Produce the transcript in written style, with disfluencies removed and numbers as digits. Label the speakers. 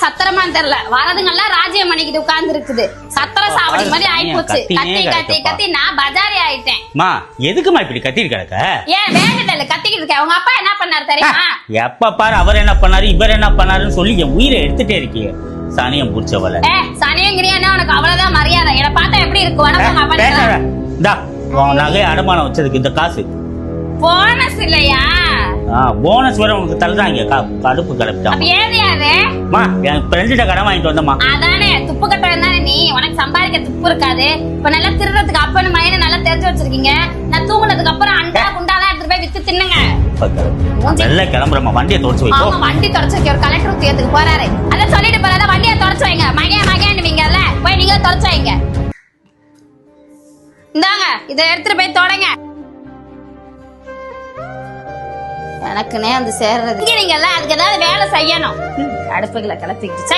Speaker 1: சத்திரமான்னு தெரியல, வரதுங்கெல்லாம் ராஜ்யம் பண்ணிக்கிட்டு உட்கார்ந்து இருக்குது. சத்திர சாவடி மாதிரி ஆயி போச்சு. கத்தி கத்தி கத்தி நான் பஜாரி ஆயிட்டேன்.
Speaker 2: எதுக்குமா இப்படி கத்திட்டு கிடக்க?
Speaker 1: ஏன் வேண்டிட்டு கத்திக்கிட்டு இருக்க? உங்க அப்பா என்ன பண்ணாரு தெரியுமா?
Speaker 2: எப்ப பாரு அவர் என்ன பண்ணாரு இவர் என்ன பண்ணாருன்னு சொல்லி என் உயிரை எடுத்துட்டே இருக்கீங்க. சனியம் புடிச்சவள.
Speaker 1: சனியங்கிரியானா உனக்கு அவ்வளவுதான் மரியாதை. என்ன பார்த்தா எப்படி இருக்கு?
Speaker 2: நகை அடமானம் வச்சதுக்கு இந்த காசு
Speaker 1: போனஸ் இல்லையா?
Speaker 2: போனஸ் வர உனக்கு தள்ளுறாங்க. கடுப்பு கிளப்பிட்டான். என் ஃப்ரெண்ட்கிட்ட கடன் வாங்கிட்டு வந்தம்மா.
Speaker 1: அதானே துப்பு கட்டுறது தானே நீ. உனக்கு சம்பாதிக்க துப்பு இருக்காது. இப்ப நல்லா திருடுறதுக்கு அப்பன்னு மயனை நல்லா தெரிஞ்சு வச்சிருக்கீங்க. நான் தூங்குனதுக்கு அப்புறம் அண்டா குண்டாதான் எடுத்துட்டு போய் வித்து தின்னுங்க.
Speaker 2: நல்ல கிளம்புறமா வண்டியை தொடச்சு வைக்கும்.
Speaker 1: வண்டி தொடச்சு வைக்க ஒரு கலெக்டர் உத்தியத்துக்கு போறாரு. அதான் சொல்லிட்டு போறாத வண்டியை தொடச்சு வைங்க. மகேன்னுவீங்கல்ல, போய் நீங்க தொடச்சு வைங்க. இந்தாங்க இதை எடுத்துட்டு போய் தொடங்க. எனக்குனே வந்து சேர்றது நீங்க எல்லாம் அதுக்கு ஏதாவது வேலை செய்யணும். அடுப்புகளை கிளப்பிக்கிட்டு